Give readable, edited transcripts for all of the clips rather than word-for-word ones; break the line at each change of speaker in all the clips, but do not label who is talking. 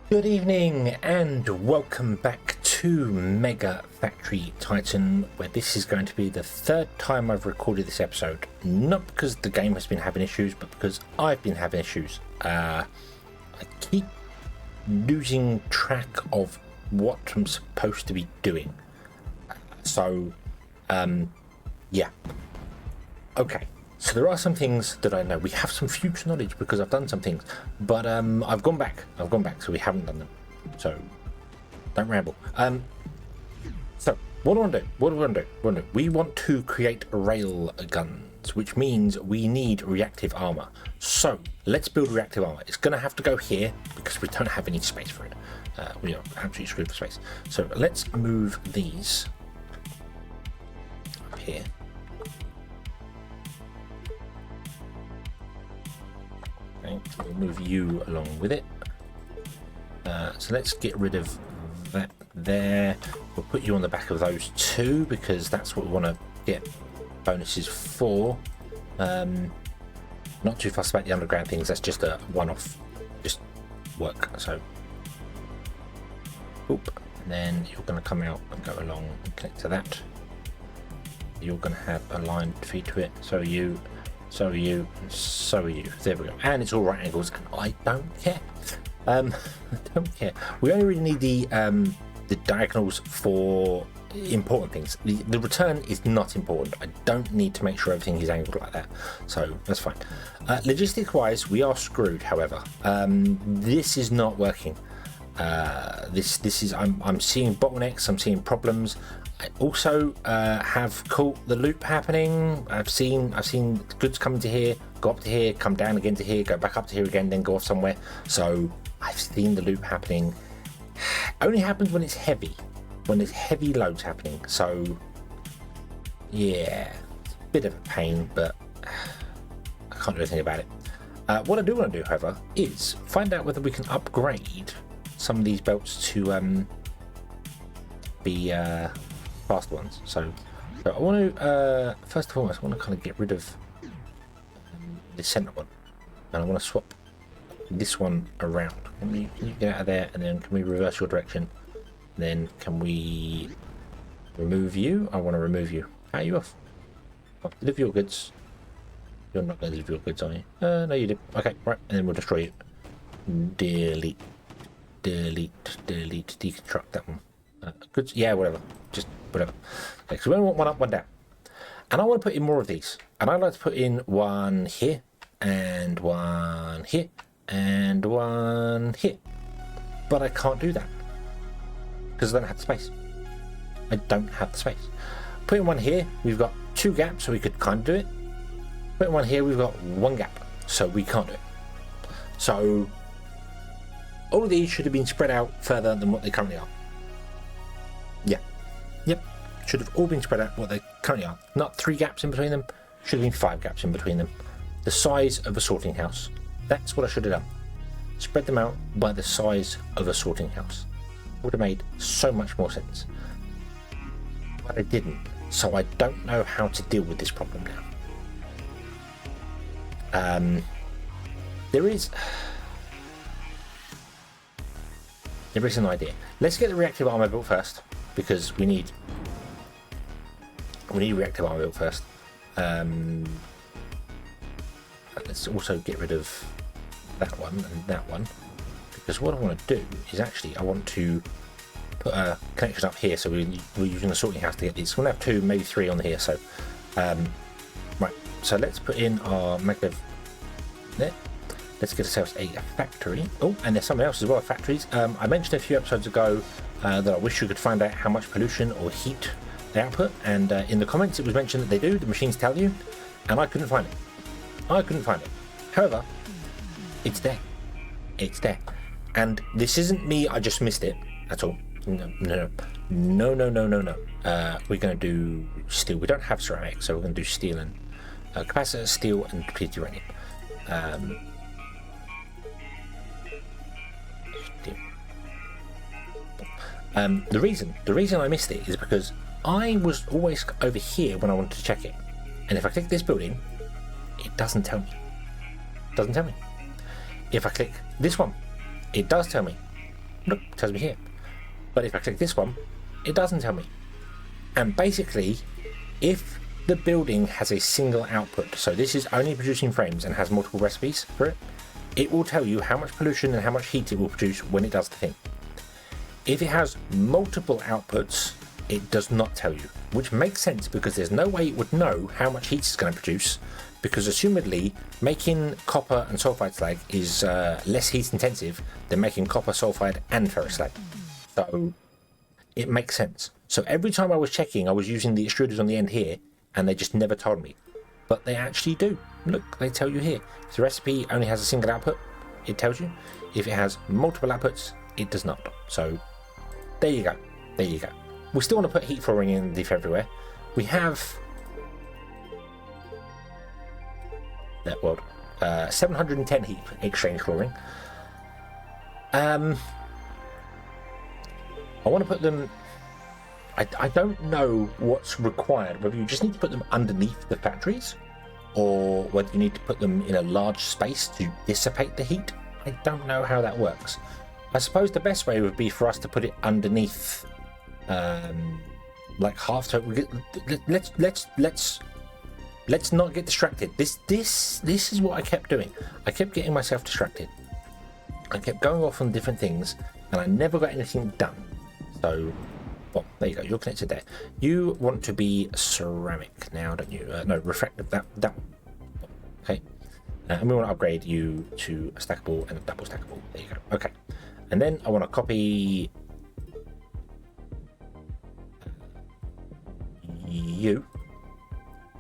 Good evening and welcome back to MegaFactory Titan, where this is going to be the third time I've recorded this episode. Not because the game has been having issues, but because I've been having issues. I keep losing track of what I'm supposed to be doing. So, yeah. Okay. So there are some things that I know. We have some future knowledge because I've done some things, but I've gone back, so we haven't done them. So don't ramble. So what do I want to do? We want to create rail guns, which means we need reactive armor. So let's build reactive armor. It's going to have to go here because we don't have any space for it. We are absolutely screwed for space. So let's move these up here. We'll move you along with it. So let's get rid of that there. We'll put you on the back of those two because that's what we want to get bonuses for. Not too fussed about the underground things. That's just a one-off, just work. So, oop, and then you're going to come out and go along and connect to that. You're going to have a line feed to it. So are you. So are you, so are you. There we go. And it's all right angles, and I don't care. I don't care. We only really need the diagonals for important things. The return is not important. I don't need to make sure everything is angled like that. So that's fine. Logistics-wise, we are screwed, however. This is not working. This is I'm seeing bottlenecks, I'm seeing problems. I also have caught the loop happening. I've seen goods come to here, go up to here, come down again to here, go back up to here again, then go off somewhere. So I've seen the loop happening. Only happens when it's heavy, when there's heavy loads happening. So yeah, it's a bit of a pain, but I can't do anything about it. What I do want to do, however, is find out whether we can upgrade some of these belts to be fast ones. So I want to first of all, I want to kind of get rid of the center one, and I want to swap this one around. Can you get out of there, and then can we reverse your direction? Then can we remove you? I want to remove you. How are you off? Deliver your goods. You're not going to deliver your goods, are you? No, you did. Okay, right, and then we'll destroy you. Delete, deconstruct that one. Goods, yeah, whatever. Just whatever. Okay, so we only want one up, one down. And I want to put in more of these. And I'd like to put in one here, and one here, and one here. But I can't do that because I don't have the space. I don't have the space. Put in one here, we've got two gaps, so we could kind of do it. Put in one here, we've got one gap, so we can't do it. So all of these should have been spread out further than what they currently are. Yeah. Yep. Should have all been spread out what they currently are. Not 3 gaps in between them. Should have been 5 gaps in between them. The size of a sorting house. That's what I should have done. Spread them out by the size of a sorting house. Would have made so much more sense. But I didn't. So I don't know how to deal with this problem now. There is an idea. Let's get the reactive armor built first, because we need reactive armor built first. Let's also get rid of that one and that one, because what I want to do is actually I want to put a connection up here. So we're using a sorting house to get these. We're going to have 2, maybe 3 on here. So right. So let's put in our maglev there. Let's get ourselves a factory. Oh, and there's something else as well, factories. I mentioned a few episodes ago that I wish you could find out how much pollution or heat they output, and in the comments it was mentioned that they do, the machines tell you, and I couldn't find it. However, it's there. It's there. And this isn't me, I just missed it at all. No. We're going to do steel. We don't have ceramic, so we're going to do steel and capacitor, steel, and depleted uranium. The reason I missed it is because I was always over here when I wanted to check it, and if I click this building, it doesn't tell me. If I click this one, it does tell me. Look, it tells me here. But if I click this one, it doesn't tell me. And basically, if the building has a single output, so this is only producing frames and has multiple recipes for it, it will tell you how much pollution and how much heat it will produce when it does the thing. If it has multiple outputs, it does not tell you, which makes sense because there's no way it would know how much heat it's going to produce, because assumedly making copper and sulfide slag is less heat intensive than making copper, sulfide and ferrous slag. So it makes sense. So every time I was checking, I was using the extruders on the end here, and they just never told me. But they actually do. Look, they tell you here. If the recipe only has a single output, it tells you. If it has multiple outputs, it does not. So there you go. There you go. We still want to put heat flooring in underneath everywhere. We have that world 710 heat exchange flooring. I want to put them. I don't know what's required, whether you just need to put them underneath the factories or whether you need to put them in a large space to dissipate the heat. I don't know how that works. I suppose the best way would be for us to put it underneath, like half to. Let's not get distracted. This is what I kept doing. I kept getting myself distracted. I kept going off on different things, and I never got anything done. So, well, there you go. You're connected there. You want to be ceramic now, don't you? No, refractive. That one. Okay. And we want to upgrade you to a stackable and a double stackable. There you go. Okay. And then I want to copy you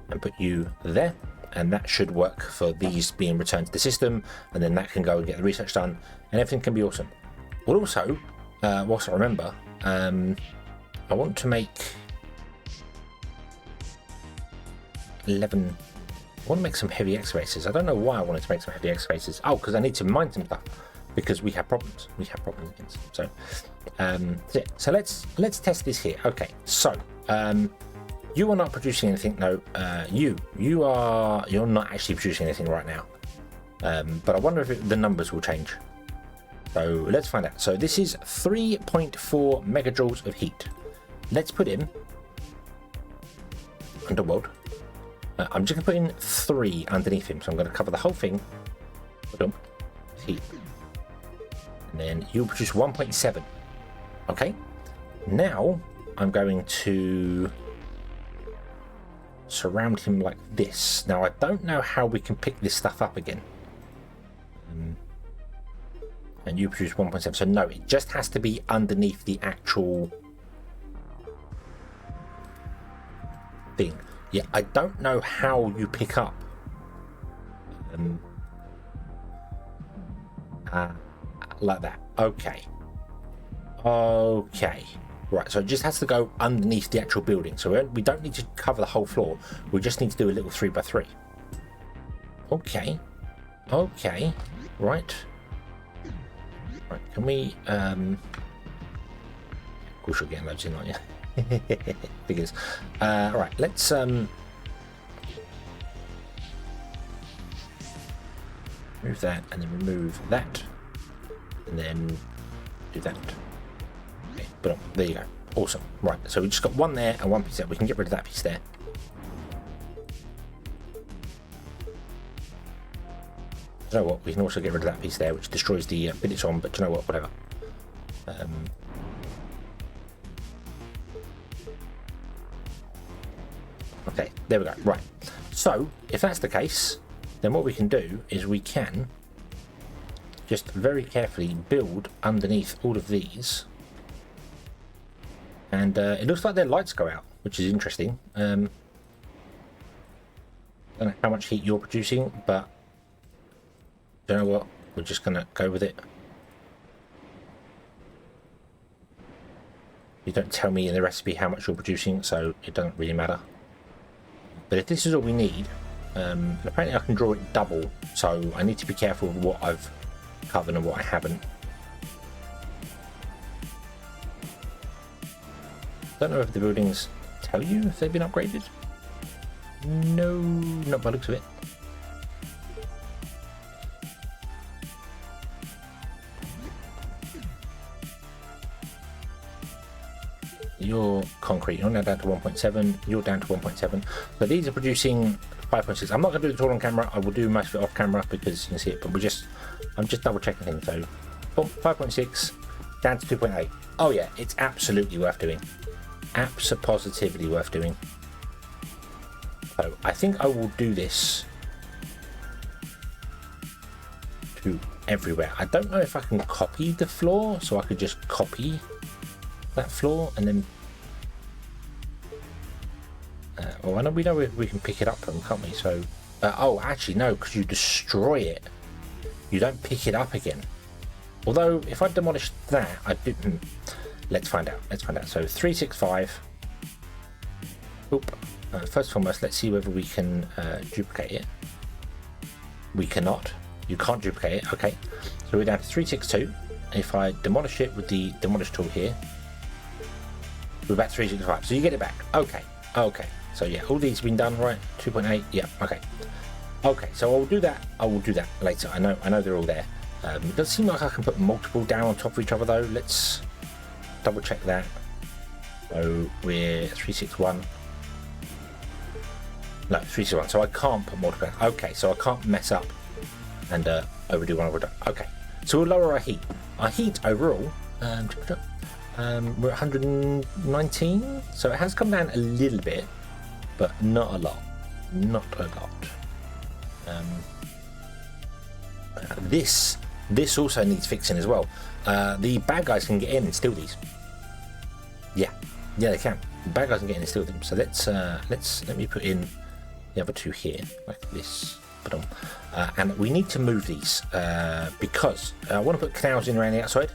and put you there, and that should work for these being returned to the system, and then that can go and get the research done, and everything can be awesome. Well, also, whilst I remember, I want to make 11. I want to make some heavy excavators. I don't know why I wanted to make some heavy excavators. Oh, because I need to mine some stuff, because we have problems. We have problems against them. So let's test this here. Okay, so you are not producing anything. No, you're not actually producing anything right now. But I wonder if the numbers will change. So let's find out. So this is 3.4 megajoules of heat. Let's put in underworld. I'm just going to put in 3 underneath him. So I'm going to cover the whole thing. Heat. And then you'll produce 1.7. Okay. Now I'm going to surround him like this. Now I don't know how we can pick this stuff up again. And you produce 1.7. So no, it just has to be underneath the actual thing. Yeah, I don't know how you pick up like that. Okay. Right, so it just has to go underneath the actual building. So we don't need to cover the whole floor. We just need to do a little 3x3. Okay. Right, can we of course you're getting loads in, aren't you? Figures. Right, let's move that, and then remove that, and then do that. Okay, but there you go. Awesome. Right, so we just got one there and one piece there. We can get rid of that piece there. You know what? We can also get rid of that piece there, which destroys the bit it's on. But you know what? Whatever. Okay, there we go. Right. So if that's the case, then what we can do is we can just very carefully build underneath all of these, and it looks like their lights go out, which is interesting. I don't know how much heat you're producing, but you know what? We're just gonna go with it. You don't tell me in the recipe how much you're producing, so it doesn't really matter. But if this is all we need, and apparently I can draw it double, so I need to be careful with what I've covered and what I haven't. Don't know if the buildings tell you if they've been upgraded. No, not by the looks of it. you're concrete. You're now down to 1.7. You're down to 1.7. So these are producing 5.6. I'm not going to do it all on camera. I will do most of it off camera because you can see it. But I'm just double checking things. So 5.6 down to 2.8. Oh yeah, it's absolutely worth doing. Positively worth doing. So I think I will do this to everywhere. I don't know if I can copy the floor, so I could just copy that floor and then well, I know we can pick it up from, can't we? So oh, actually no, because you destroy it, you don't pick it up again. Although if I demolish that, I do. Let's find out. So 365. Oop. First and foremost, let's see whether we can duplicate it. We cannot. You can't duplicate it. Okay, so we're down to 362. If I demolish it with the demolish tool here, we're back to 365. So you get it back. Okay. So yeah, all these have been done, right? 2.8. Yeah. Okay. So I will do that later. I know they're all there. It does seem like I can put multiple down on top of each other though. Let's double check that. So we're 361. No, 361. So I can't put multiple down. Okay, so I can't mess up and overdo one over. Okay, so we'll lower our heat. Our heat overall, we're at 119. So it has come down a little bit, but not a lot. This also needs fixing as well. The bad guys can get in and steal these. Yeah, they can. The bad guys can get in and steal them. So let me put in the other two here like this. And we need to move these because I want to put canals in around the outside,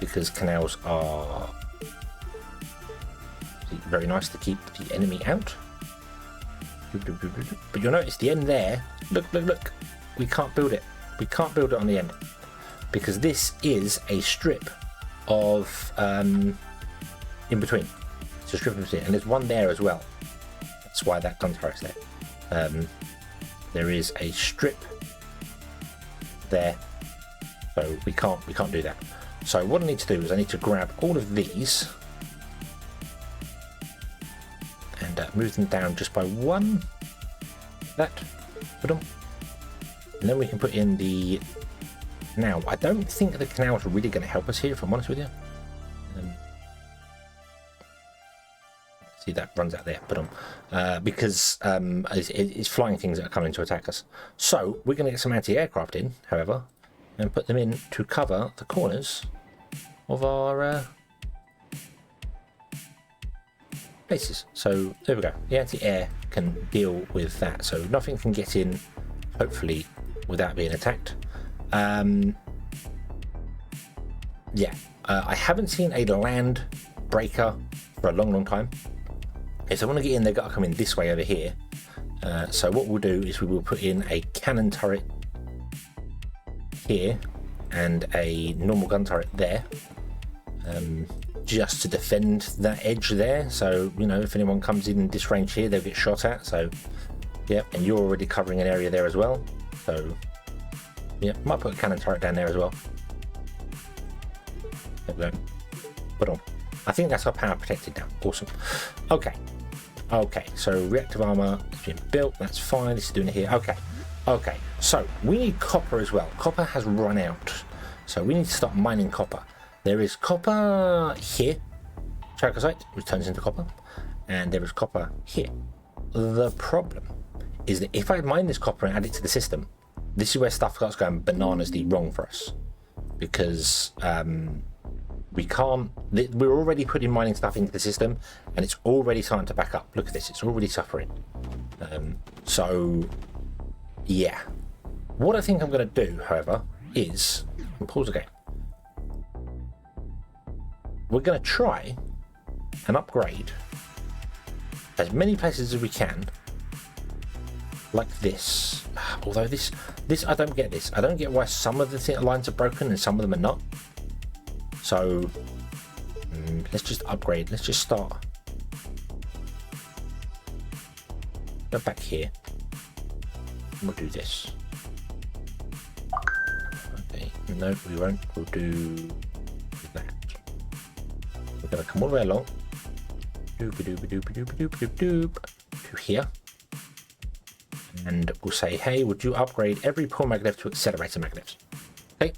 because canals are very nice to keep the enemy out. But you'll notice the end there. Look. We can't build it. We can't build it on the end because this is a strip of in between. It's a strip in between, and there's one there as well. That's why that gun turret's there. There is a strip there, so we can't do that. So what I need to do is I need to grab all of these and move them down just by one. And then we can put in the. Now I don't think the canals are really going to help us here, if I'm honest with you. See, that runs out there, because it's flying things that are coming to attack us. So we're going to get some anti-aircraft in, however, and put them in to cover the corners of our places. So there we go. The anti-air can deal with that, so nothing can get in, hopefully, without being attacked. I haven't seen a land breaker for a long time. If they want to get in, they've got to come in this way over here. So what we'll do is we will put in a cannon turret here and a normal gun turret there, just to defend that edge there. So, you know, if anyone comes in this range here, they'll get shot at. So, yeah, and you're already covering an area there as well. So, yeah, might put a cannon turret down there as well. There we go. Put on. I think that's our power protected now. Awesome. Okay, so reactive armor has been built. That's fine. This is doing it here. Okay, so we need copper as well. Copper has run out, so we need to start mining copper. There is copper here, chalcocite, which turns into copper, and there is copper here. The problem is that if I mine this copper and add it to the system, this is where stuff starts going bananas wrong for us, because we can't. We're already putting mining stuff into the system, and it's already starting to back up. Look at this; it's already suffering. So, yeah. What I think I'm going to do, however, is pause the game. We're going to try and upgrade as many places as we can, like this. Although this I don't get this. I don't get why some of the lines are broken and some of them are not. So let's just upgrade. Let's just start. Go back here. We'll do this. Okay, no, we won't. We'll do that. We're going to come all the way along. To here. And we'll say, hey, would you upgrade every pull maglev to accelerator maglevs? Okay.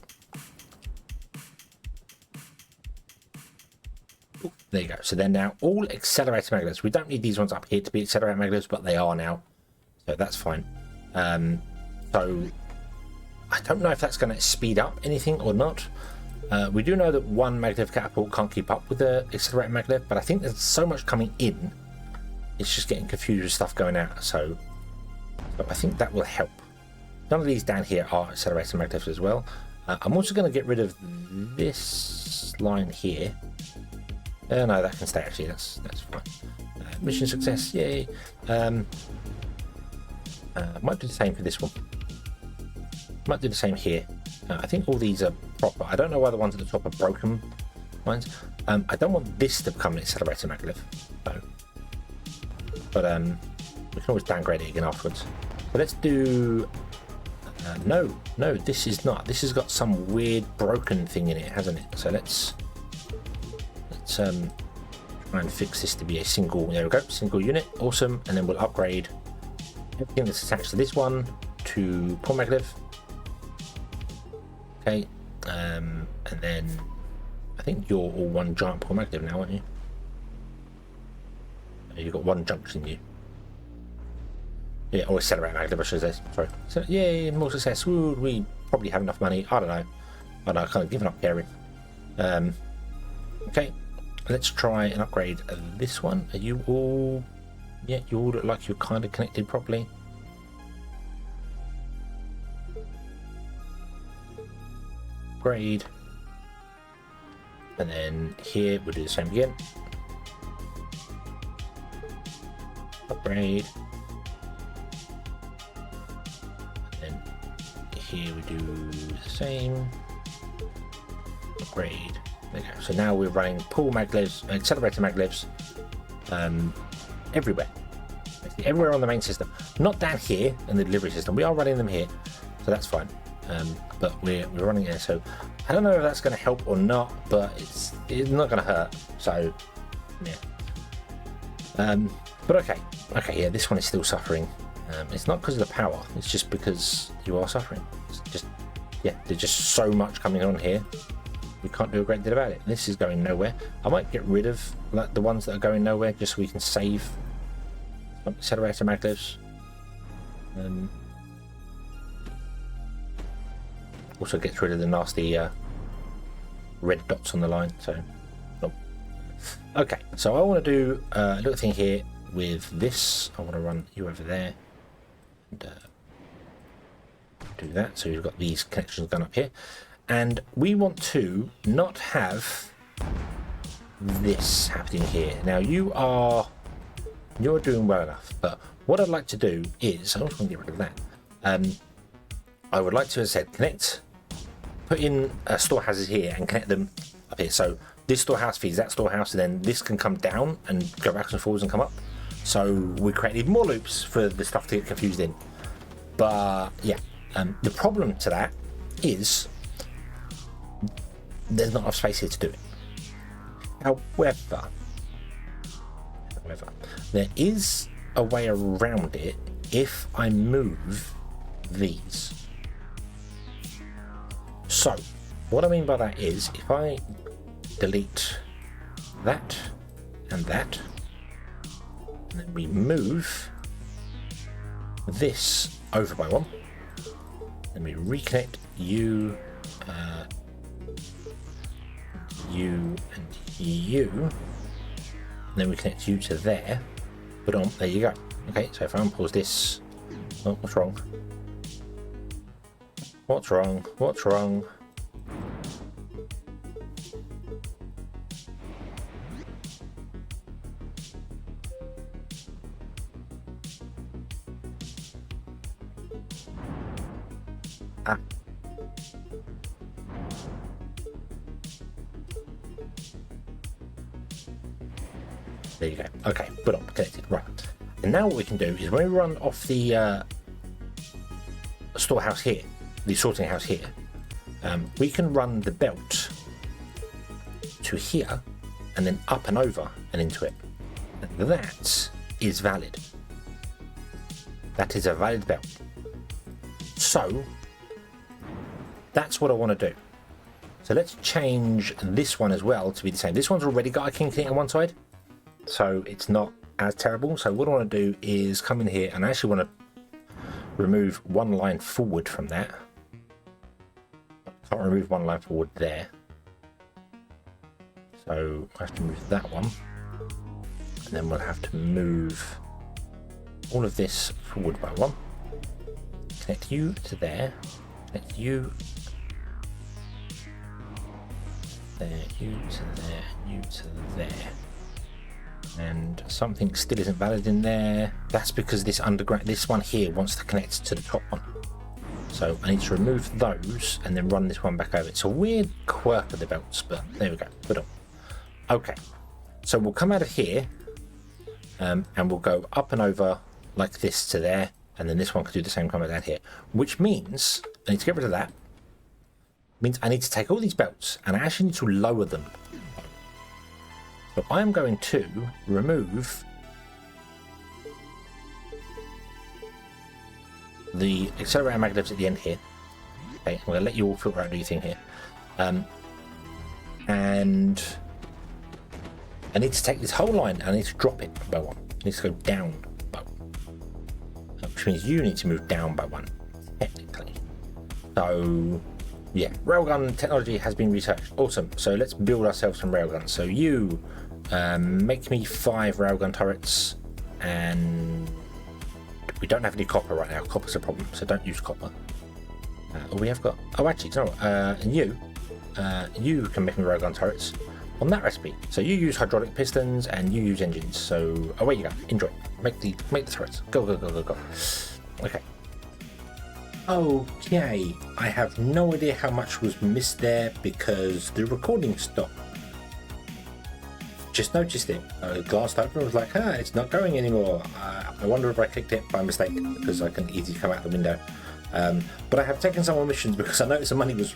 Ooh, there you go. So they're now all accelerator maglevs. We don't need these ones up here to be accelerator maglevs, but they are now. So that's fine. So I don't know if that's going to speed up anything or not. We do know that one maglev catapult can't keep up with the accelerator maglev, but I think there's so much coming in, it's just getting confused with stuff going out. So I think that will help. None of these down here are accelerator maglevs as well. I'm also going to get rid of this line here. No, that can stay actually. That's fine. Mission success, yay. Might do the same for this one. Might do the same here. I think all these are proper. I don't know why the ones at the top are broken lines. I don't want this to become an accelerator maglev. So. But we can always downgrade it again afterwards. But let's do... no, this is not. This has got some weird broken thing in it, hasn't it? So let's try and fix this to be a single... There we go, single unit. Awesome. And then we'll upgrade everything that's attached to this one to pull maglev. Okay, and then I think you're all one giant pull maglev now, aren't you? You've got one junction, you. Yeah, or accelerator maglev, I should say. Sorry. So, yay, more success. Ooh, we probably have enough money. I don't know. But I've kind of given up caring. Okay, let's try and upgrade this one. Are you all... Yeah, you all look like you're kind of connected properly. Upgrade. And then here we'll do the same again. Upgrade. And then here we do the same. Upgrade. There you go. So now we're running pull maglevs, accelerator maglevs, everywhere. Basically everywhere on the main system. Not down here in the delivery system. We are running them here, so that's fine. But we're running it. So I don't know if that's going to help or not, but it's not going to hurt. So yeah. But okay, yeah, this one is still suffering. It's not because of the power, it's just because you are suffering. It's just, yeah, there's just so much coming on here. We can't do a great deal about it. This is going nowhere. I might get rid of the ones that are going nowhere just so we can save some accelerator maglevs. Also gets rid of the nasty red dots on the line. So, oh. Okay, so I want to do a little thing here with this. I want to run you over there and do that. So you've got these connections done up here, and we want to not have this happening here. Now you're doing well enough, but what I'd like to do is, I just want to get rid of that. I would like to, as I said, put in storehouses here and connect them up here. So this storehouse feeds that storehouse, and then this can come down and go backwards and forwards and come up. So we create even more loops for the stuff to get confused in. But yeah, the problem to that is there's not enough space here to do it. However, there is a way around it if I move these. So what I mean by that is if I delete that and that, and then we move this over by one, then we reconnect you, you and you, and then we connect you to there. But there you go. Okay, so if I unpause this, oh, what's wrong? What's wrong? What's wrong? Ah. There you go. Okay, but I'm connected. Right. And now what we can do is when we run off the storehouse here, the sorting house here, we can run the belt to here, and then up and over and into it. That is valid. That is a valid belt. So that's what I want to do. So let's change this one as well to be the same. This one's already got a kinking on one side, so it's not as terrible. So what I want to do is come in here, and I actually want to remove one line forward from that. I can't remove one line forward there. So I have to move that one. And then we'll have to move all of this forward by one. Connect you to there. Connect you there, you to there, you to there. And something still isn't valid in there. That's because this one here wants to connect to the top one. So I need to remove those and then run this one back over. It's a weird quirk of the belts, but there we go. Put on. Okay, so we'll come out of here and we'll go up and over like this to there, and then this one can do the same coming down here, which means I need to get rid of that. Means I need to take all these belts and I actually need to lower them. So I'm going to remove the accelerator magnets at the end here. Okay, I'm going to let you all filter out your thing here. And I need to take this whole line and I need to drop it by one. It needs to go down by one. Which means you need to move down by one, technically. So yeah, railgun technology has been researched. Awesome. So let's build ourselves some railguns. So you make me 5 railgun turrets, and we don't have any copper right now. Copper's a problem, so don't use copper. We have got, oh actually, you know what? And you can make me railgun turrets on that recipe. So you use hydraulic pistons and you use engines. So away you go. Enjoy. Make the turrets. Go, go, go, go, go. Okay. Okay, I have no idea how much was missed there because the recording stopped. Just noticed it. I glanced over and was like, it's not going anymore. I wonder if I clicked it by mistake because I can easily come out the window. But I have taken some more missions because I noticed the money was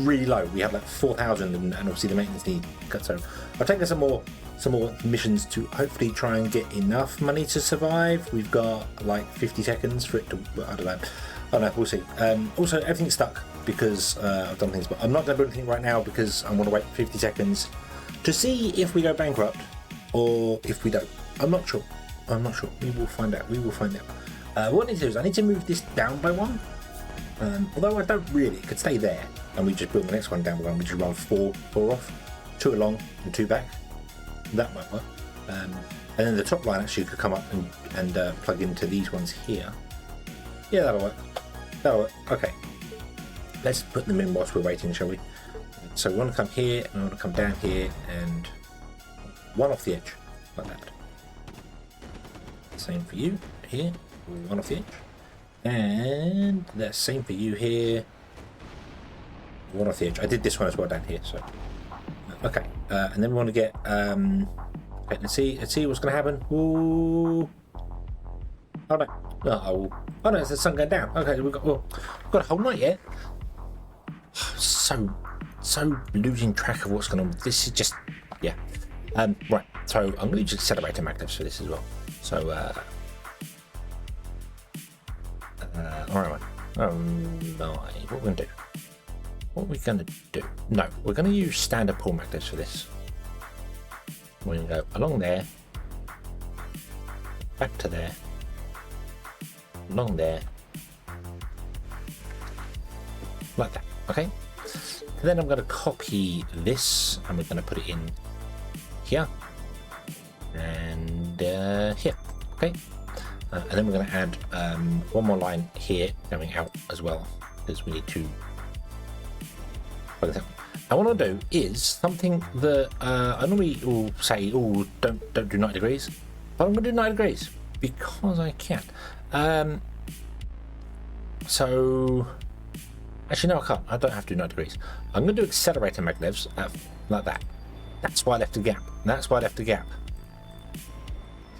really low. We had like 4,000 and obviously the maintenance need cut. So I've taken some more missions to hopefully try and get enough money to survive. We've got like 50 seconds for it to, I don't know. Oh no, we'll see. Also, everything's stuck because I've done things, but I'm not going to do anything right now because I want to wait 50 seconds to see if we go bankrupt or if we don't. I'm not sure. We will find out. What I need to do is I need to move this down by one. Although I don't really. It could stay there and we just build the next one down by one. We just run four off, 2 along and 2 back. That might work. And then the top line actually could come up and plug into these ones here. Yeah, that'll work. Okay, let's put them in whilst we're waiting, shall we? So we want to come here and we want to come down here and one off the edge like that. Same for you here, one off the edge, and that's same for you here, one off the edge. I did this one as well down here. So okay, and then we want to get okay, let's see what's going to happen. Ooh. Oh no. Oh no, it's the sun going down. Okay, we've got a whole night yet. So losing track of what's going on. This is just, yeah. Right, so I'm going to use accelerator magnets for this as well. So, alright, what are we going to do? No, we're going to use standard pull magnets for this. We're going to go along there, back to there, along there, like that. Okay, and then I'm going to copy this and we're going to put it in here and here. Okay, and then we're going to add one more line here going out as well because we need to plug this out. And what I'll do is something that I normally will say, oh, don't do 90 degrees, but I'm going to do 90 degrees because I can. So actually no, I can't. I don't have to do 90 degrees. I'm going to do accelerator magnets like that. That's why I left a gap.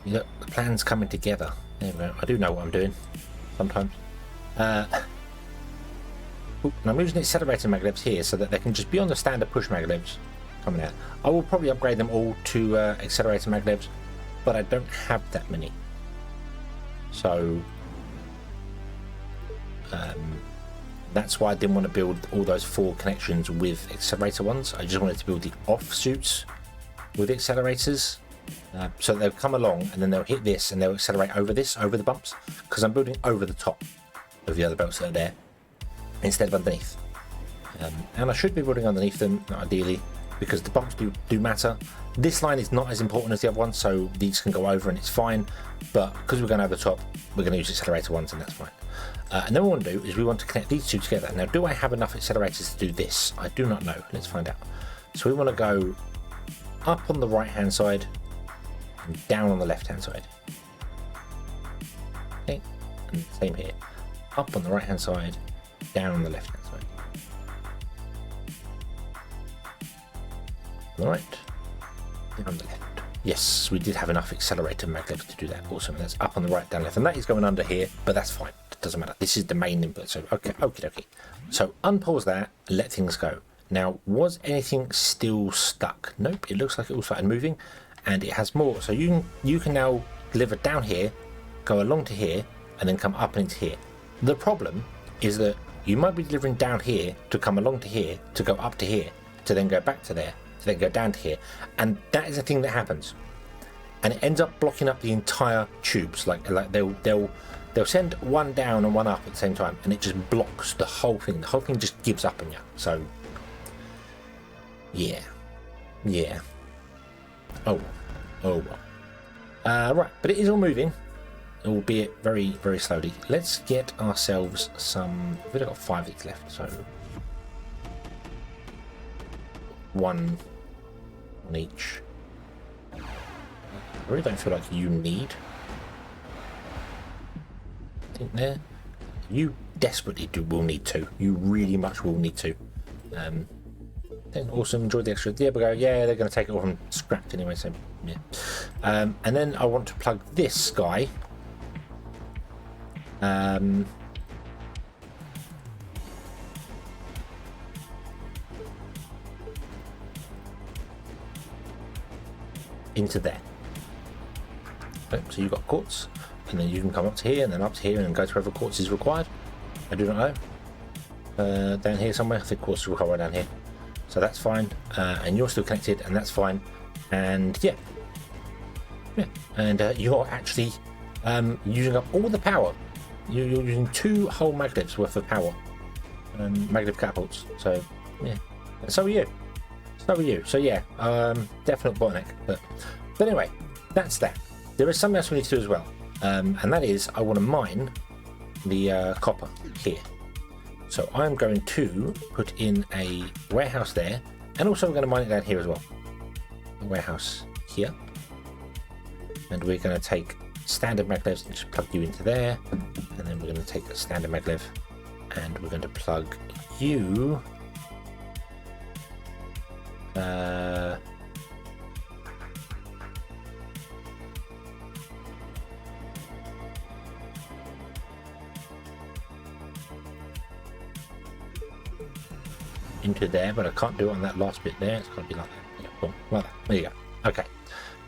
Look, the plan's coming together. There we go. I do know what I'm doing sometimes. And I'm using accelerator magnets here so that they can just be on the standard push magnets coming out. I will probably upgrade them all to accelerator maglevs, but I don't have that many. So that's why I didn't want to build all those 4 connections with accelerator ones. I just wanted to build the offshoots with accelerators. So they'll come along and then they'll hit this and they'll accelerate over this, over the bumps, because I'm building over the top of the other belts that are there instead of underneath. And I should be building underneath them, ideally, because the bumps do matter. This line is not as important as the other one, so these can go over and it's fine. But because we're going over the top, we're going to use accelerator ones and that's fine. And then what we want to do is we want to connect these two together. Now, do I have enough accelerators to do this? I do not know. Let's find out. So we want to go up on the right-hand side and down on the left-hand side. Okay, and same here. Up on the right-hand side, down on the left-hand side. On the right, down on the left. Yes, we did have enough accelerator maglevs to do that. Awesome. That's up on the right, down left, and that is going under here, but that's fine. It doesn't matter. This is the main input. So okay. So unpause that, let things go. Now, was anything still stuck? Nope. It looks like it all started moving, and it has more. So you can now deliver down here, go along to here, and then come up into here. The problem is that you might be delivering down here to come along to here, to go up to here, to then go back to there, to then go down to here, and that is a thing that happens, and it ends up blocking up the entire tubes. Like they'll send one down and one up at the same time, and it just blocks the whole thing. The whole thing just gives up on you. So yeah. Oh well. Right, but it is all moving, albeit very, very slowly. Let's get ourselves some. We've only got 5 of these left, so one on each. I really don't feel like you need. I think there. You desperately will need to. You really much will need to. Then awesome, enjoy the extra. Yeah, we go. Yeah, they're going to take it all from scratch anyway. So yeah. And then I want to plug this guy. Into there. Okay, so you've got quartz, and then you can come up to here, and then up to here, and then go to wherever quartz is required. I do not know. Down here somewhere, I think quartz is required down here. So that's fine, and you're still connected, and that's fine. And yeah, and you're actually using up all the power. You're using 2 whole maglevs worth of power, maglev catapults. So yeah, and so are you. So yeah, definite bottleneck. But anyway, that's that. There is something else we need to do as well, and that is I want to mine the copper here. So I'm going to put in a warehouse there, and also we're going to mine it down here as well. A warehouse here, and we're going to take standard maglevs and just plug you into there, and then we're going to take a standard maglev, and we're going to plug you. Into there, but I can't do it on that last bit there. It's got to be like that. Yeah, boom, like that. There you go. Okay,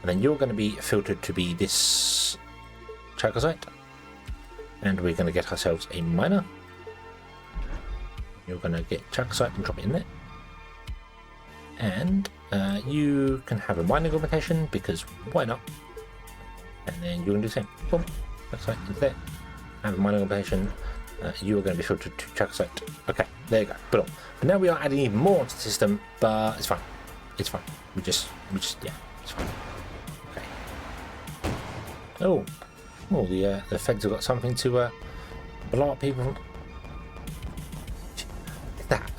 and then you're going to be filtered to be this chalcosite, and we're going to get ourselves a miner. You're going to get chalcosite and drop it in there, and you can have a mining augmentation because why not? And then you're going to do the same. Boom, chalcosite into there. Have a mining augmentation. You are going to be filtered to chalcosite. Okay, there you go. But now we are adding even more to the system, but it's fine. It's fine. We just yeah, it's fine. Okay. Oh, the feds have got something to blow up people. Look at that.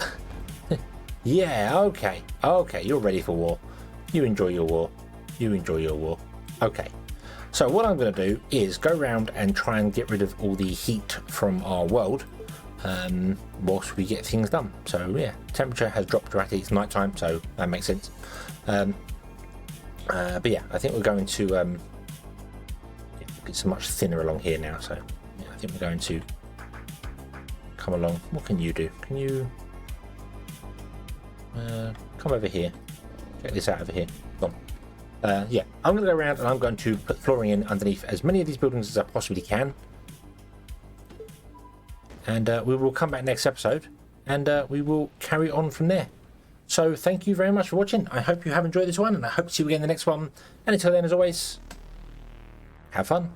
Yeah. Okay. You're ready for war. You enjoy your war. Okay. So what I'm going to do is go around and try and get rid of all the heat from our world whilst we get things done. So yeah, temperature has dropped dramatically. It's night time, so that makes sense. But yeah, I think we're going to it's much thinner along here now. So yeah, I think we're going to come along. What can you do? Can you come over here? Get this out of here. Come on. Yeah, I'm going to go around and I'm going to put flooring in underneath as many of these buildings as I possibly can. And we will come back next episode and we will carry on from there. So thank you very much for watching. I hope you have enjoyed this one and I hope to see you again in the next one. And until then, as always, have fun.